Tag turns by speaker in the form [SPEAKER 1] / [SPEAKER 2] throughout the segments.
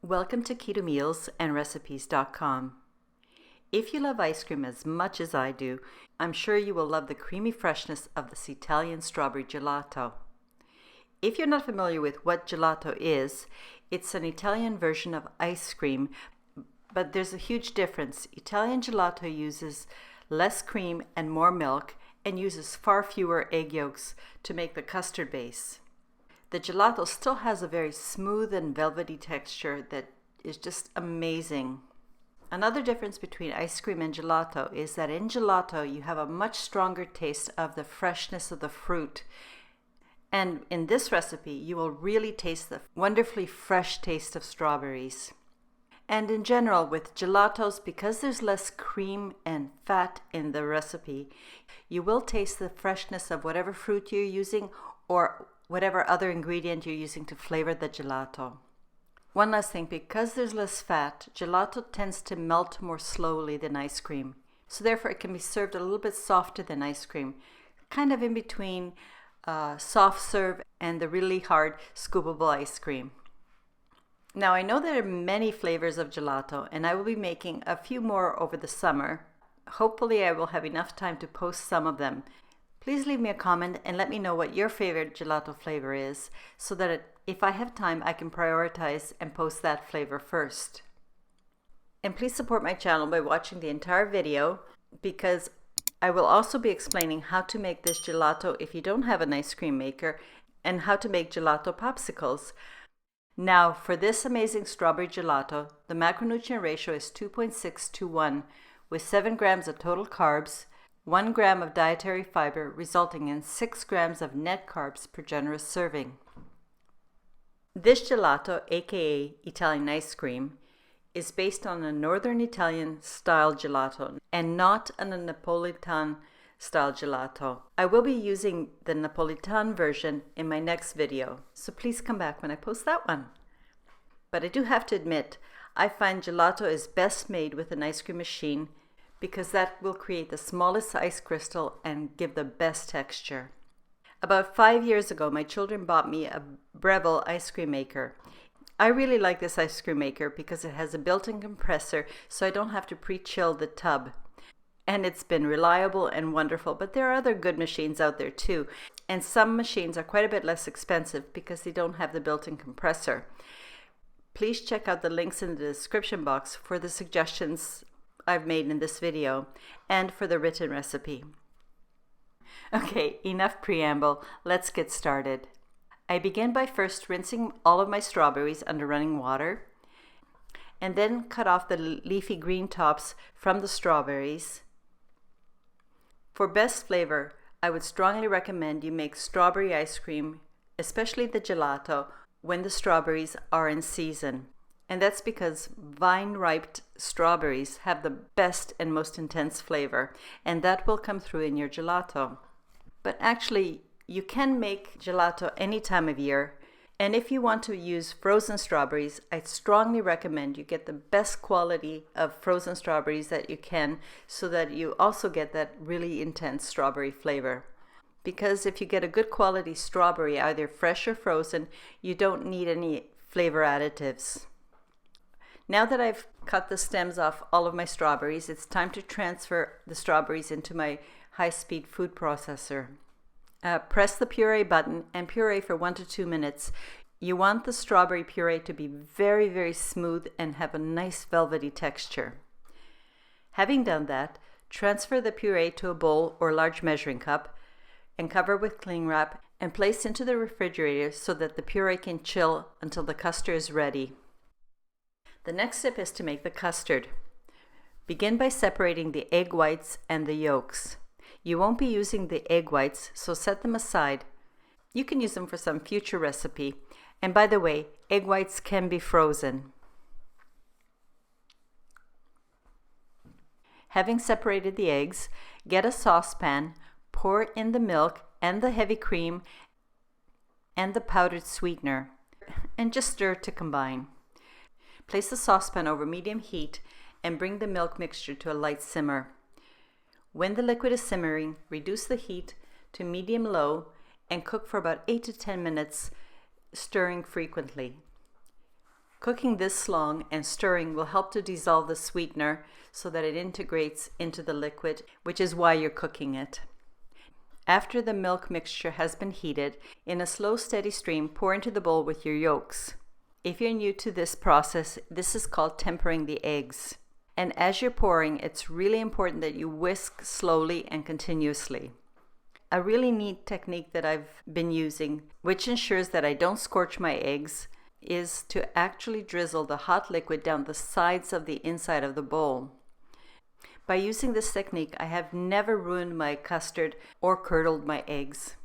[SPEAKER 1] Welcome to Keto Meals and Recipes.com. If you love ice cream as much as I do, I'm sure you will love the creamy freshness of this Italian strawberry gelato. If you're not familiar with what gelato is, it's an Italian version of ice cream, but there's a huge difference. Italian gelato uses less cream and more milk and uses far fewer egg yolks to make the custard base. The gelato still has a very smooth and velvety texture that is just amazing. Another difference between ice cream and gelato is that in gelato you have a much stronger taste of the freshness of the fruit. And in this recipe you will really taste the wonderfully fresh taste of strawberries. And in general with gelatos, because there's less cream and fat in the recipe, you will taste the freshness of whatever fruit you're using or whatever other ingredient you're using to flavor the gelato. One last thing, because there's less fat, gelato tends to melt more slowly than ice cream. So therefore it can be served a little bit softer than ice cream, kind of in between soft serve and the really hard scoopable ice cream. Now I know there are many flavors of gelato and I will be making a few more over the summer. Hopefully I will have enough time to post some of them. Please leave me a comment and let me know what your favorite gelato flavor is so that if I have time I can prioritize and post that flavor first. And please support my channel by watching the entire video, because I will also be explaining how to make this gelato if you don't have an ice cream maker and how to make gelato popsicles. Now for this amazing strawberry gelato, the macronutrient ratio is 2.6 to 1 with 7 grams of total carbs, 1 gram of dietary fiber, resulting in 6 grams of net carbs per generous serving. This gelato, aka Italian ice cream, is based on a Northern Italian style gelato and not on a Napolitan style gelato. I will be using the Napolitan version in my next video, so please come back when I post that one. But I do have to admit, I find gelato is best made with an ice cream machine, because that will create the smallest ice crystal and give the best texture. About 5 years ago, my children bought me a Breville ice cream maker. I really like this ice cream maker because it has a built-in compressor, so I don't have to pre-chill the tub. And it's been reliable and wonderful, but there are other good machines out there too. And some machines are quite a bit less expensive because they don't have the built-in compressor. Please check out the links in the description box for the suggestions I've made in this video and for the written recipe. Okay, enough preamble, let's get started. I begin by first rinsing all of my strawberries under running water and then cut off the leafy green tops from the strawberries. For best flavor, I would strongly recommend you make strawberry ice cream, especially the gelato, when the strawberries are in season. And that's because vine-ripe strawberries have the best and most intense flavor, and that will come through in your gelato. But actually, you can make gelato any time of year, and if you want to use frozen strawberries, I strongly recommend you get the best quality of frozen strawberries that you can, so that you also get that really intense strawberry flavor. Because if you get a good quality strawberry, either fresh or frozen, you don't need any flavor additives. Now that I've cut the stems off all of my strawberries, it's time to transfer the strawberries into my high-speed food processor. Press the puree button and puree for 1 to 2 minutes. You want the strawberry puree to be very, very smooth and have a nice velvety texture. Having done that, transfer the puree to a bowl or large measuring cup and cover with cling wrap and place into the refrigerator so that the puree can chill until the custard is ready. The next step is to make the custard. Begin by separating the egg whites and the yolks. You won't be using the egg whites, so set them aside. You can use them for some future recipe. And by the way, egg whites can be frozen. Having separated the eggs, get a saucepan, pour in the milk and the heavy cream and the powdered sweetener, and just stir to combine. Place the saucepan over medium heat and bring the milk mixture to a light simmer. When the liquid is simmering, reduce the heat to medium-low and cook for about 8 to 10 minutes, stirring frequently. Cooking this long and stirring will help to dissolve the sweetener so that it integrates into the liquid, which is why you're cooking it. After the milk mixture has been heated, in a slow steady stream, pour into the bowl with your yolks. If you're new to this process, this is called tempering the eggs. And as you're pouring, it's really important that you whisk slowly and continuously. A really neat technique that I've been using, which ensures that I don't scorch my eggs, is to actually drizzle the hot liquid down the sides of the inside of the bowl. By using this technique, I have never ruined my custard or curdled my eggs.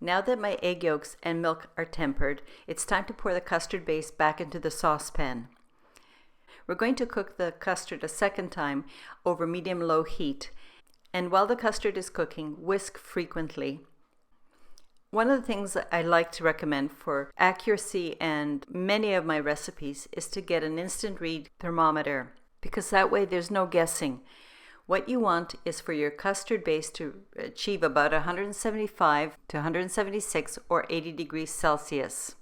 [SPEAKER 1] Now that my egg yolks and milk are tempered, it's time to pour the custard base back into the saucepan. We're going to cook the custard a second time over medium-low heat, and while the custard is cooking, whisk frequently. One of the things that I like to recommend for accuracy and many of my recipes is to get an instant read thermometer, because that way there's no guessing. What you want is for your custard base to achieve about 175 to 176 or 80 degrees Celsius,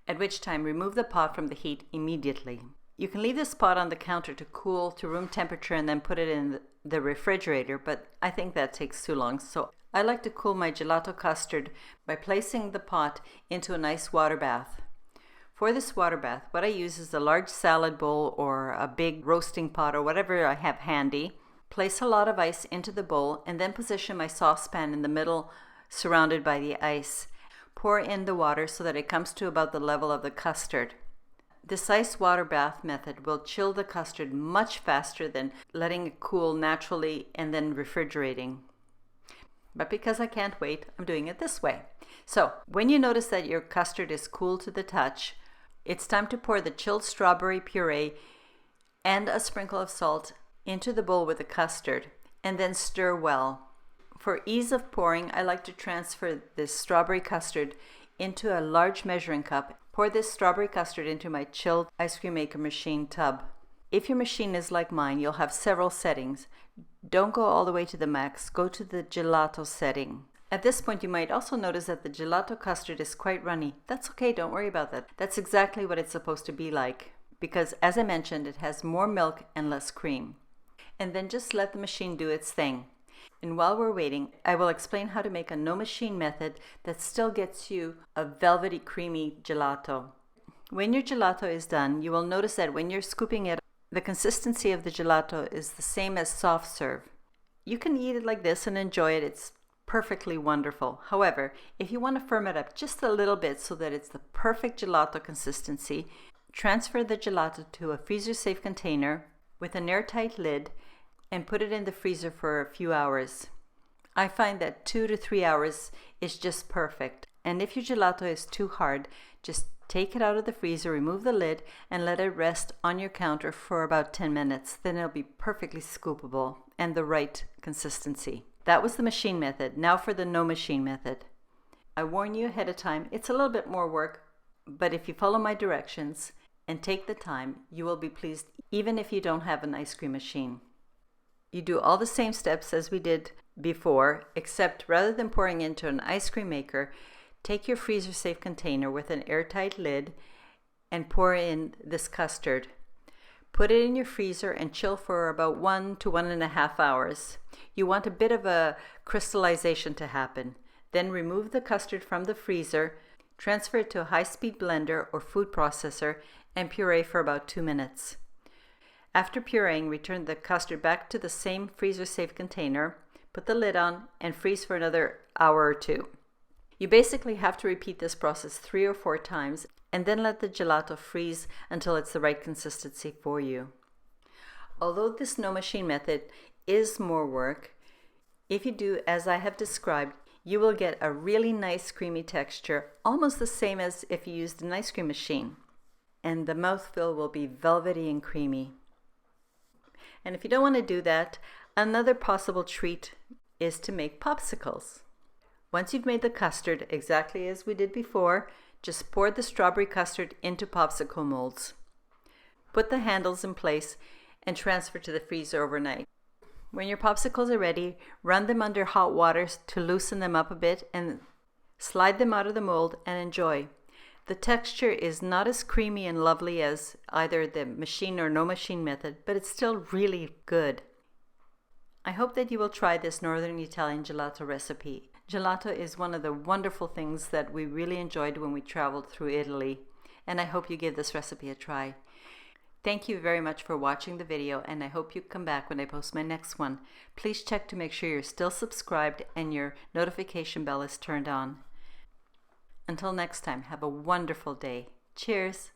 [SPEAKER 1] at which time remove the pot from the heat immediately. You can leave this pot on the counter to cool to room temperature and then put it in the refrigerator, but I think that takes too long, so I like to cool my gelato custard by placing the pot into a nice water bath. For this water bath, what I use is a large salad bowl or a big roasting pot or whatever I have handy. Place a lot of ice into the bowl and then position my saucepan in the middle, surrounded by the ice. Pour in the water so that it comes to about the level of the custard. This ice water bath method will chill the custard much faster than letting it cool naturally and then refrigerating. But because I can't wait, I'm doing it this way. So when you notice that your custard is cool to the touch, it's time to pour the chilled strawberry puree and a sprinkle of salt into the bowl with the custard and then stir well. For ease of pouring, I like to transfer this strawberry custard into a large measuring cup. Pour this strawberry custard into my chilled ice cream maker machine tub. If your machine is like mine, you'll have several settings. Don't go all the way to the max, go to the gelato setting. At this point, you might also notice that the gelato custard is quite runny. That's okay, don't worry about that. That's exactly what it's supposed to be like, because as I mentioned, it has more milk and less cream. And then just let the machine do its thing. And while we're waiting, I will explain how to make a no machine method that still gets you a velvety creamy gelato. When your gelato is done, you will notice that when you're scooping it, the consistency of the gelato is the same as soft serve. You can eat it like this and enjoy it. It's perfectly wonderful. However, if you want to firm it up just a little bit so that it's the perfect gelato consistency, transfer the gelato to a freezer-safe container with an airtight lid and put it in the freezer for a few hours. I find that 2 to 3 hours is just perfect. And if your gelato is too hard, just take it out of the freezer, remove the lid, and let it rest on your counter for about 10 minutes. Then it'll be perfectly scoopable and the right consistency. That was the machine method. Now for the no machine method. I warn you ahead of time, it's a little bit more work, but if you follow my directions and take the time, you will be pleased even if you don't have an ice cream machine. You do all the same steps as we did before, except rather than pouring into an ice cream maker, take your freezer-safe container with an airtight lid and pour in this custard. Put it in your freezer and chill for about 1 to 1.5 hours. You want a bit of a crystallization to happen. Then remove the custard from the freezer, transfer it to a high-speed blender or food processor, and puree for about 2 minutes. After pureeing, return the custard back to the same freezer-safe container, put the lid on, and freeze for another hour or 2. You basically have to repeat this process 3 or 4 times and then let the gelato freeze until it's the right consistency for you. Although this no machine method is more work, if you do as I have described, you will get a really nice creamy texture, almost the same as if you used an ice cream machine. And the mouthfeel will be velvety and creamy. And if you don't want to do that, another possible treat is to make popsicles. Once you've made the custard exactly as we did before, just pour the strawberry custard into popsicle molds. Put the handles in place and transfer to the freezer overnight. When your popsicles are ready, run them under hot water to loosen them up a bit and slide them out of the mold and enjoy. The texture is not as creamy and lovely as either the machine or no machine method, but it's still really good. I hope that you will try this Northern Italian gelato recipe. Gelato is one of the wonderful things that we really enjoyed when we traveled through Italy, and I hope you give this recipe a try. Thank you very much for watching the video, and I hope you come back when I post my next one. Please check to make sure you're still subscribed and your notification bell is turned on. Until next time, have a wonderful day. Cheers!